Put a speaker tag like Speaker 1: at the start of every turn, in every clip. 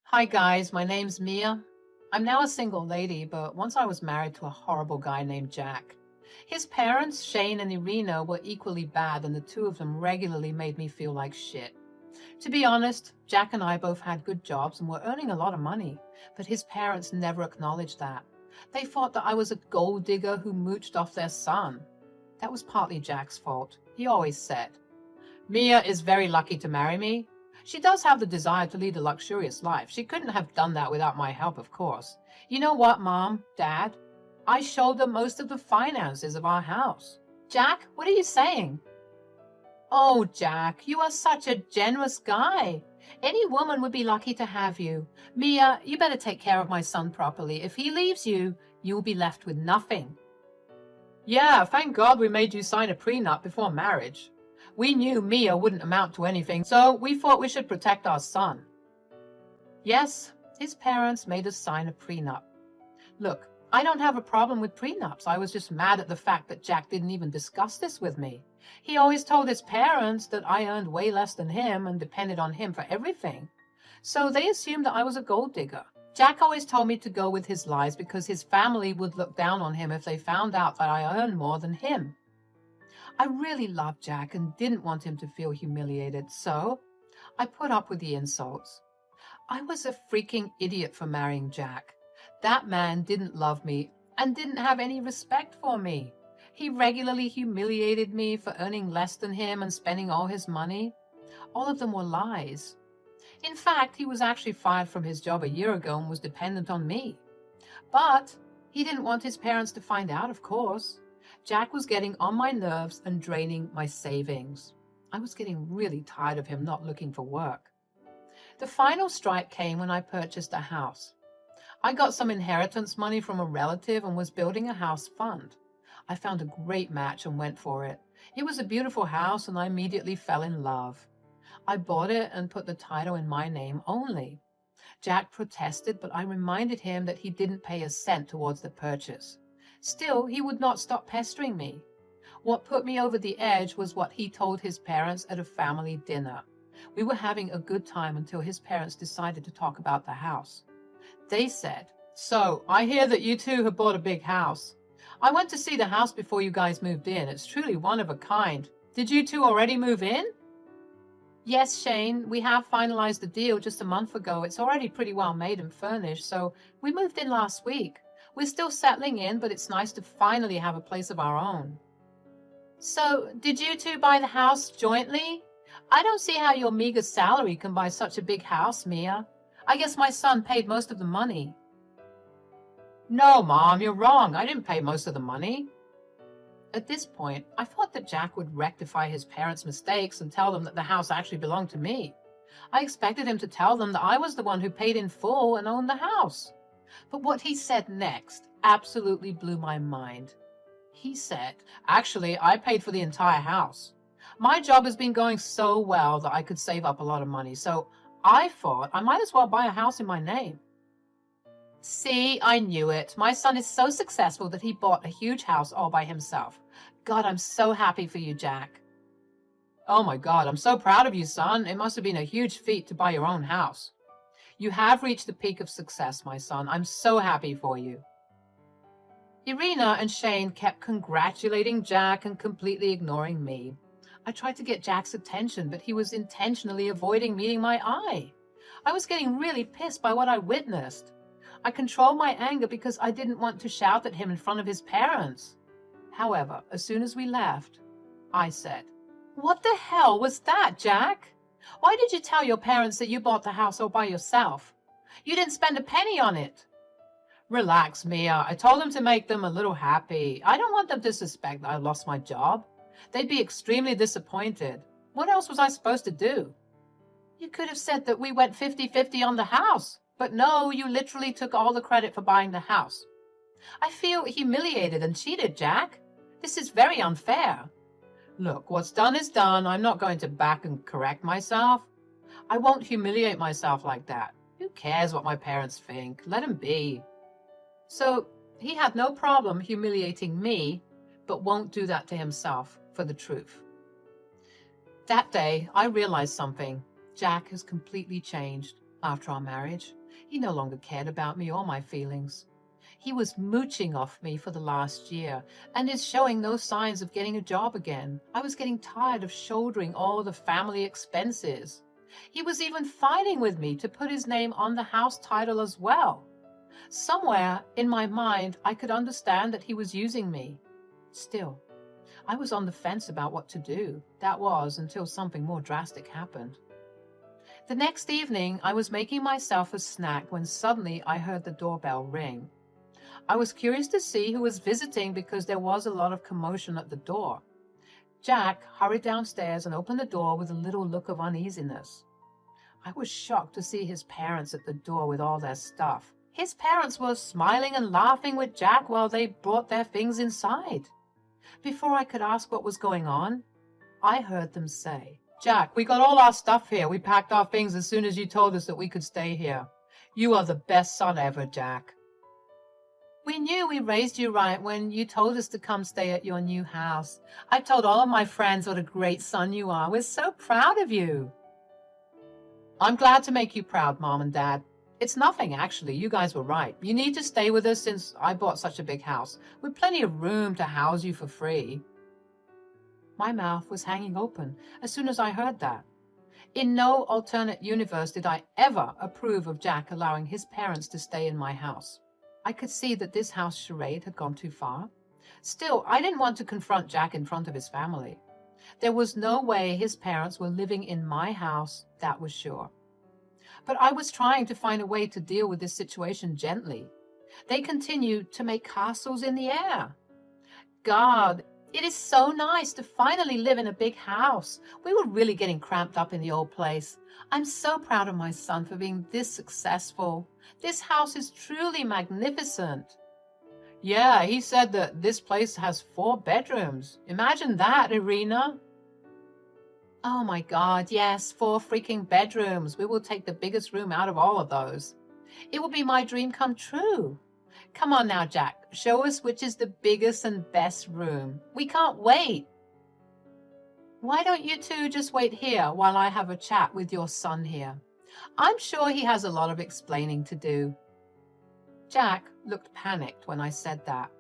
Speaker 1: Hi guys, my name's Mia. I'm now a single lady, but once I was married to a horrible guy named Jack. His parents, Shane and Irina, were equally bad, and the two of them regularly made me feel like shit. To be honest, Jack and I both had good jobs and were earning a lot of money, but his parents never acknowledged that. They thought that I was a gold digger who mooched off their son. That was partly Jack's fault. He always said, Mia is very lucky to marry me. She does have the desire to lead a luxurious life. She couldn't have done that without my help, of course. You know what, Mom, Dad? I showed them most of the finances of our house. Jack, what are you saying? Oh, Jack, you are such a generous guy. Any woman would be lucky to have you. Mia, you better take care of my son properly. If he leaves you, you'll be left with nothing. Yeah, thank God we made you sign a prenup before marriage. We knew Mia wouldn't amount to anything, so we thought we should protect our son. Yes, his parents made us sign a prenup. Look, I don't have a problem with prenups. I was just mad at the fact that Jack didn't even discuss this with me. He always told his parents that I earned way less than him and depended on him for everything. So they assumed that I was a gold digger. Jack always told me to go with his lies because his family would look down on him if they found out that I earned more than him. I really loved Jack and didn't want him to feel humiliated, so I put up with the insults. I was a freaking idiot for marrying Jack. That man didn't love me and didn't have any respect for me. He regularly humiliated me for earning less than him and spending all his money. All of them were lies. In fact, he was actually fired from his job a year ago and was dependent on me. But he didn't want his parents to find out, of course. Jack was getting on my nerves and draining my savings. I was getting really tired of him not looking for work. The final strike came when I purchased a house. I got some inheritance money from a relative and was building a house fund. I found a great match and went for it. It was a beautiful house and I immediately fell in love. I bought it and put the title in my name only. Jack protested, but I reminded him that he didn't pay a cent towards the purchase. Still, he would not stop pestering me. What put me over the edge was what he told his parents at a family dinner. We were having a good time until his parents decided to talk about the house. They said, "So, I hear that you two have bought a big house. I went to see the house before you guys moved in. It's truly one of a kind. Did you two already move in?" "Yes, Shane, we have finalized the deal just a month ago. It's already pretty well made and furnished, so we moved in last week. We're still settling in, but it's nice to finally have a place of our own." "So, did you two buy the house jointly? I don't see how your meager salary can buy such a big house, Mia. I guess my son paid most of the money." "No, Mom, you're wrong. I didn't pay most of the money." At this point, I thought that Jack would rectify his parents' mistakes and tell them that the house actually belonged to me. I expected him to tell them that I was the one who paid in full and owned the house. But what he said next absolutely blew my mind. He said, "Actually, I paid for the entire house. My job has been going so well that I could save up a lot of money, so I thought I might as well buy a house in my name." See, I knew it. My son is so successful that he bought a huge house all by himself. God, I'm so happy for you, Jack. "Oh my God, I'm so proud of you, son. It must have been a huge feat to buy your own house. You have reached the peak of success, my son. I'm so happy for you." Irina and Shane kept congratulating Jack and completely ignoring me. I tried to get Jack's attention, but he was intentionally avoiding meeting my eye. I was getting really pissed by what I witnessed. I controlled my anger because I didn't want to shout at him in front of his parents. However, as soon as we left, I said, "What the hell was that, Jack? Why did you tell your parents that you bought the house all by yourself? You didn't spend a penny on it." "Relax, Mia. I told them to make them a little happy. I don't want them to suspect that I lost my job. They'd be extremely disappointed. What else was I supposed to do?" "You could have said that we went 50-50 on the house. But no, you literally took all the credit for buying the house. I feel humiliated and cheated, Jack. This is very unfair." "Look, what's done is done. I'm not going to back and correct myself. I won't humiliate myself like that. Who cares what my parents think? Let them be." So he had no problem humiliating me, but won't do that to himself for the truth. That day, I realized something. Jack has completely changed. after our marriage. He no longer cared about me or my feelings. He was mooching off me for the last year and is showing no signs of getting a job again. I was getting tired of shouldering all the family expenses. He was even fighting with me to put his name on the house title as well. Somewhere in my mind, I could understand that he was using me. Still, I was on the fence about what to do. That was until something more drastic happened. The next evening, I was making myself a snack when suddenly I heard the doorbell ring. I was curious to see who was visiting because there was a lot of commotion at the door. Jack hurried downstairs and opened the door with a little look of uneasiness. I was shocked to see his parents at the door with all their stuff. His parents were smiling and laughing with Jack while they brought their things inside. Before I could ask what was going on, I heard them say, "Jack, we got all our stuff here. We packed our things as soon as you told us that we could stay here. You are the best son ever, Jack. We knew we raised you right when you told us to come stay at your new house. I told all of my friends what a great son you are. We're so proud of you." "I'm glad to make you proud, Mom and Dad. It's nothing, actually. You guys were right. You need to stay with us since I bought such a big house, with plenty of room to house you for free." My mouth was hanging open as soon as I heard that. In no alternate universe did I ever approve of Jack allowing his parents to stay in my house. I could see that this house charade had gone too far. Still, I didn't want to confront Jack in front of his family. There was no way his parents were living in my house, that was sure. But I was trying to find a way to deal with this situation gently. They continued to make castles in the air. "God, it is so nice to finally live in a big house. We were really getting cramped up in the old place. I'm so proud of my son for being this successful. This house is truly magnificent." "Yeah, he said that this place has 4 bedrooms. Imagine that, Irina." "Oh my God, yes, 4 freaking bedrooms. We will take the biggest room out of all of those. It will be my dream come true. Come on now, Jack. Show us which is the biggest and best room. We can't wait." "Why don't you two just wait here while I have a chat with your son here? I'm sure he has a lot of explaining to do." Jack looked panicked when I said that.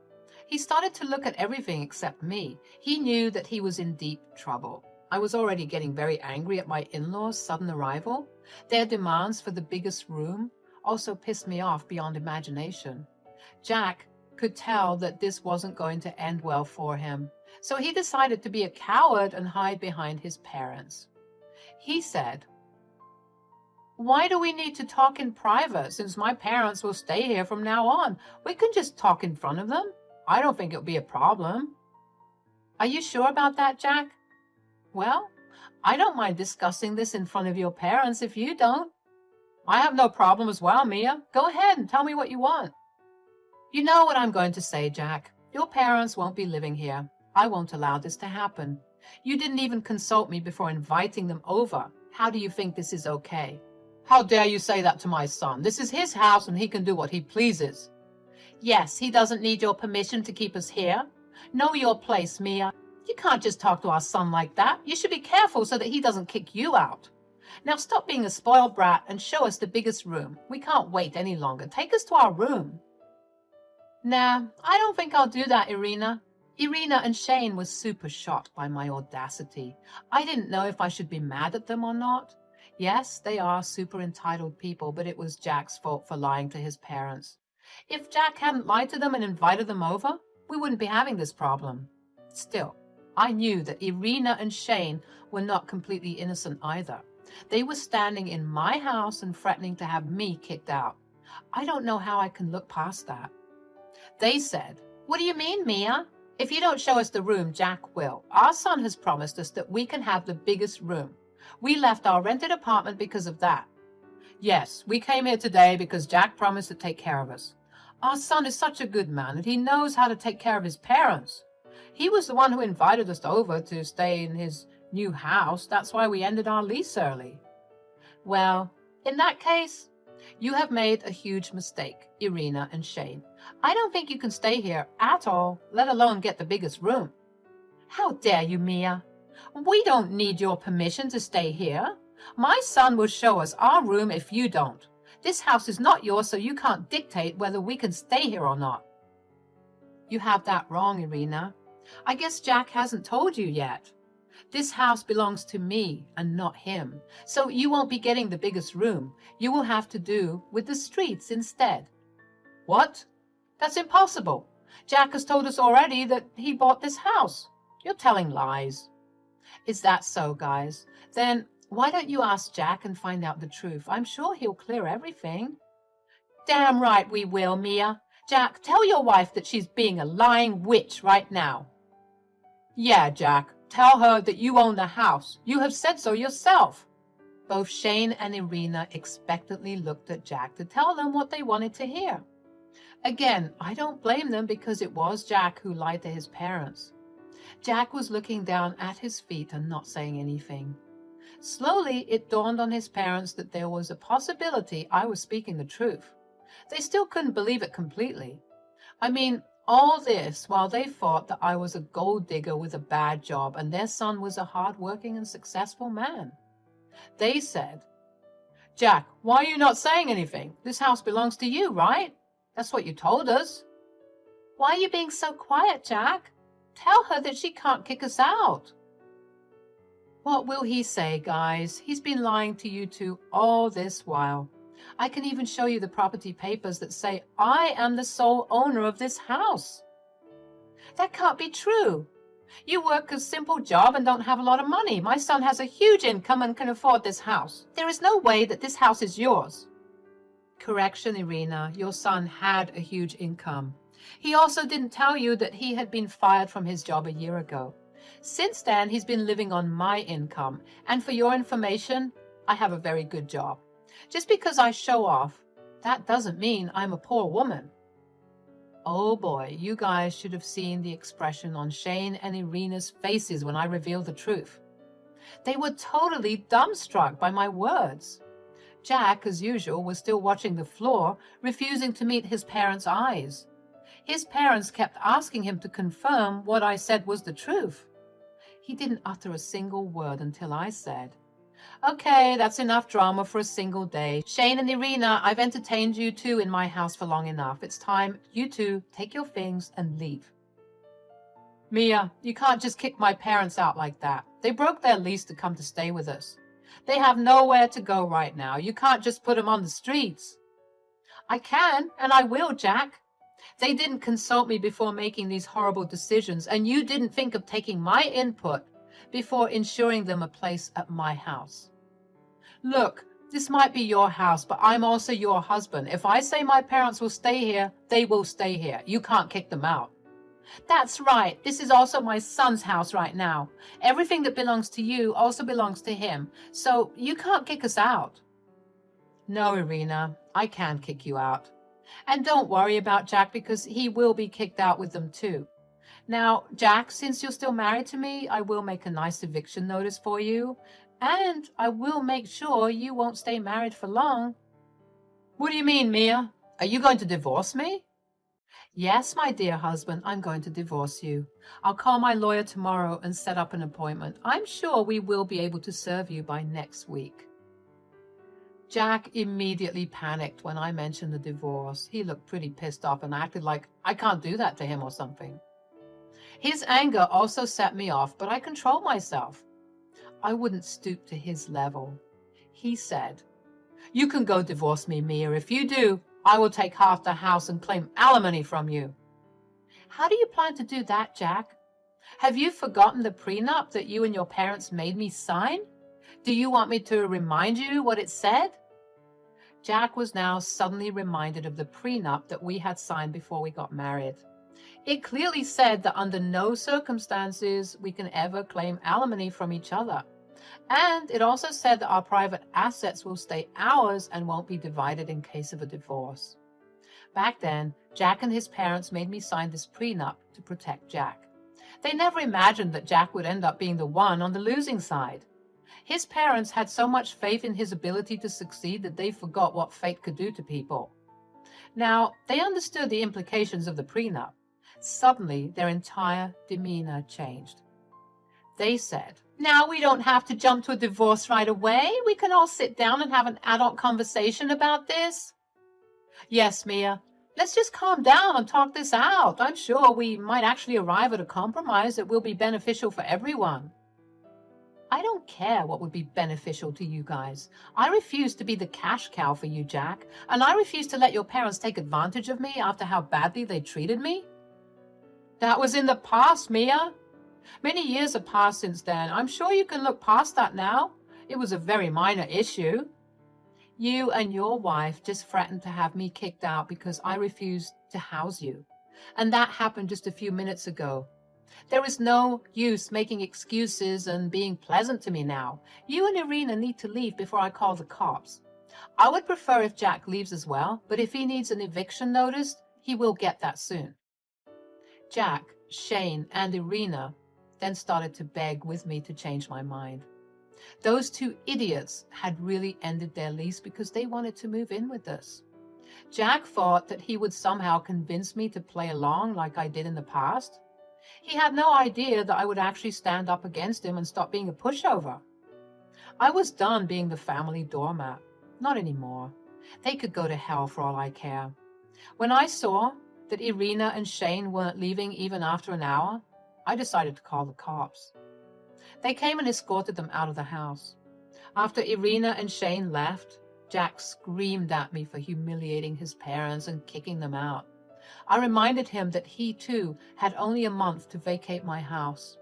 Speaker 1: He started to look at everything except me. He knew that he was in deep trouble. I was already getting very angry at my in-laws' sudden arrival. Their demands for the biggest room also pissed me off beyond imagination. Jack could tell that this wasn't going to end well for him, so he decided to be a coward and hide behind his parents. He said, "Why do we need to talk in private since my parents will stay here from now on? We can just talk in front of them. I don't think it'll be a problem." "Are you sure about that, Jack?" "Well, I don't mind discussing this in front of your parents if you don't." "I have no problem as well, Mia. Go ahead and tell me what you want." "You know what I'm going to say, Jack. Your parents won't be living here. I won't allow this to happen. You didn't even consult me before inviting them over. How do you think this is okay?" "How dare you say that to my son? This is his house and he can do what he pleases." "Yes, he doesn't need your permission to keep us here. Know your place, Mia. You can't just talk to our son like that. You should be careful so that he doesn't kick you out. Now stop being a spoiled brat and show us the biggest room. We can't wait any longer. Take us to our room." "Nah, I don't think I'll do that, Irina." Irina and Shane were super shocked by my audacity. I didn't know if I should be mad at them or not. Yes, they are super entitled people, but it was Jack's fault for lying to his parents. If Jack hadn't lied to them and invited them over, we wouldn't be having this problem. Still, I knew that Irina and Shane were not completely innocent either. They were standing in my house and threatening to have me kicked out. I don't know how I can look past that. They said, "What do you mean, Mia? If you don't show us the room, Jack will. Our son has promised us that we can have the biggest room. We left our rented apartment because of that." "Yes, we came here today because Jack promised to take care of us. Our son is such a good man and he knows how to take care of his parents. He was the one who invited us over to stay in his new house. That's why we ended our lease early." "Well, in that case, you have made a huge mistake, Irina and Shane. I don't think you can stay here at all, let alone get the biggest room." "How dare you, Mia? We don't need your permission to stay here. My son will show us our room if you don't. This house is not yours, so you can't dictate whether we can stay here or not. You have that wrong, Irina. I guess Jack hasn't told you yet. This house belongs to me and not him, so you won't be getting the biggest room. You will have to do with the streets instead. What? That's impossible. Jack has told us already that he bought this house. You're telling lies. Is that so, guys? Then why don't you ask Jack and find out the truth? I'm sure he'll clear everything. Damn right we will, Mia. Jack, tell your wife that she's being a lying witch right now. Yeah, Jack. Tell her that you own the house. You have said so yourself. Both Shane and Irina expectantly looked at Jack to tell them what they wanted to hear. Again, I don't blame them because it was Jack who lied to his parents. Jack was looking down at his feet and not saying anything. Slowly, it dawned on his parents that there was a possibility I was speaking the truth. They still couldn't believe it completely. I mean, all this while they thought that I was a gold digger with a bad job and their son was a hard-working and successful man. They said, Jack, why are you not saying anything? This house belongs to you, right? That's what you told us. Why are you being so quiet, Jack? Tell her that she can't kick us out. What will he say, guys? He's been lying to you two all this while. I can even show you the property papers that say I am the sole owner of this house. That can't be true. You work a simple job and don't have a lot of money. My son has a huge income and can afford this house. There is no way that this house is yours. Correction, Irina. Your son had a huge income. He also didn't tell you that he had been fired from his job a year ago. Since then, he's been living on my income. And for your information, I have a very good job. Just because I show off, that doesn't mean I'm a poor woman. Oh boy, you guys should have seen the expression on Shane and Irina's faces when I revealed the truth. They were totally dumbstruck by my words. Jack, as usual, was still watching the floor, refusing to meet his parents' eyes. His parents kept asking him to confirm what I said was the truth. He didn't utter a single word until I said, Okay, that's enough drama for a single day. Shane and Irina, I've entertained you two in my house for long enough. It's time you two take your things and leave. Mia, you can't just kick my parents out like that. They broke their lease to come to stay with us. They have nowhere to go right now. You can't just put them on the streets. I can, and I will, Jack. They didn't consult me before making these horrible decisions, and you didn't think of taking my input before ensuring them a place at my house. Look, this might be your house, but I'm also your husband. If I say my parents will stay here, they will stay here. You can't kick them out. That's right. This is also my son's house right now. Everything that belongs to you also belongs to him, so you can't kick us out. No, Irina, I can kick you out. And don't worry about Jack because he will be kicked out with them too. Now, Jack, since you're still married to me, I will make a nice eviction notice for you, and I will make sure you won't stay married for long. What do you mean, Mia? Are you going to divorce me? Yes, my dear husband, I'm going to divorce you. I'll call my lawyer tomorrow and set up an appointment. I'm sure we will be able to serve you by next week. Jack immediately panicked when I mentioned the divorce. He looked pretty pissed off and acted like I can't do that to him or something. His anger also set me off, but I controlled myself. I wouldn't stoop to his level. He said, You can go divorce me, Mia. If you do, I will take half the house and claim alimony from you. How do you plan to do that, Jack? Have you forgotten the prenup that you and your parents made me sign? Do you want me to remind you what it said? Jack was now suddenly reminded of the prenup that we had signed before we got married. It clearly said that under no circumstances we can ever claim alimony from each other. And it also said that our private assets will stay ours and won't be divided in case of a divorce. Back then, Jack and his parents made me sign this prenup to protect Jack. They never imagined that Jack would end up being the one on the losing side. His parents had so much faith in his ability to succeed that they forgot what fate could do to people. Now, they understood the implications of the prenup. Suddenly, their entire demeanor changed. They said, Now we don't have to jump to a divorce right away. We can all sit down and have an adult conversation about this. Yes, Mia. Let's just calm down and talk this out. I'm sure we might actually arrive at a compromise that will be beneficial for everyone. I don't care what would be beneficial to you guys. I refuse to be the cash cow for you, Jack, and I refuse to let your parents take advantage of me after how badly they treated me. That was in the past, Mia. Many years have passed since then. I'm sure you can look past that now. It was a very minor issue. You and your wife just threatened to have me kicked out because I refused to house you. And that happened just a few minutes ago. There is no use making excuses and being pleasant to me now. You and Irina need to leave before I call the cops. I would prefer if Jack leaves as well, but if he needs an eviction notice, he will get that soon. Jack, Shane, and Irina then started to beg with me to change my mind. Those two idiots had really ended their lease because they wanted to move in with us. Jack thought that he would somehow convince me to play along like I did in the past. He had no idea that I would actually stand up against him and stop being a pushover. I was done being the family doormat. Not anymore. They could go to hell for all I care. When I saw that Irina and Shane weren't leaving even after an hour, I decided to call the cops. They came and escorted them out of the house. After Irina and Shane left, Jack screamed at me for humiliating his parents and kicking them out. I reminded him that he too had only a month to vacate my house.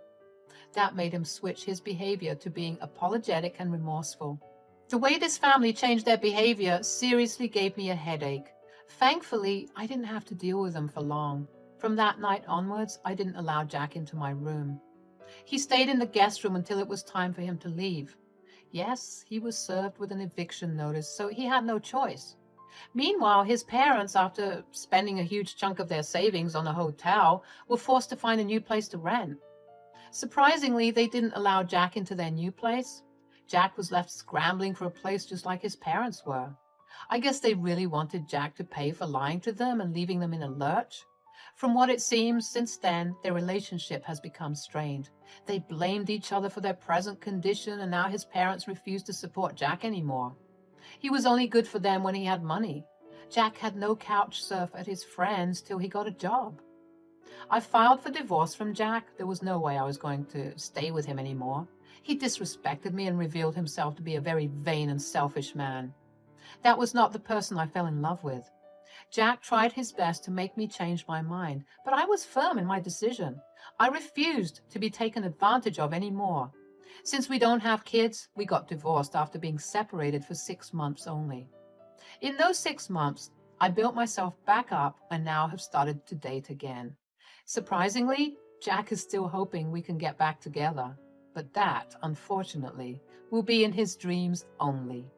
Speaker 1: That made him switch his behavior to being apologetic and remorseful. The way this family changed their behavior seriously gave me a headache. Thankfully, I didn't have to deal with them for long. From that night onwards, I didn't allow Jack into my room. He stayed in the guest room until it was time for him to leave. Yes, he was served with an eviction notice, so he had no choice. Meanwhile, his parents, after spending a huge chunk of their savings on a hotel, were forced to find a new place to rent. Surprisingly, they didn't allow Jack into their new place. Jack was left scrambling for a place just like his parents were. I guess they really wanted Jack to pay for lying to them and leaving them in a lurch. From what it seems, since then, their relationship has become strained. They blamed each other for their present condition, and now his parents refuse to support Jack anymore. He was only good for them when he had money. Jack had no couch surf at his friends till he got a job. I filed for divorce from Jack. There was no way I was going to stay with him anymore. He disrespected me and revealed himself to be a very vain and selfish man. That was not the person I fell in love with. Jack tried his best to make me change my mind, but I was firm in my decision. I refused to be taken advantage of anymore. Since we don't have kids, we got divorced after being separated for 6 months only. In those 6 months, I built myself back up and now have started to date again. Surprisingly, Jack is still hoping we can get back together, but that, unfortunately, will be in his dreams only.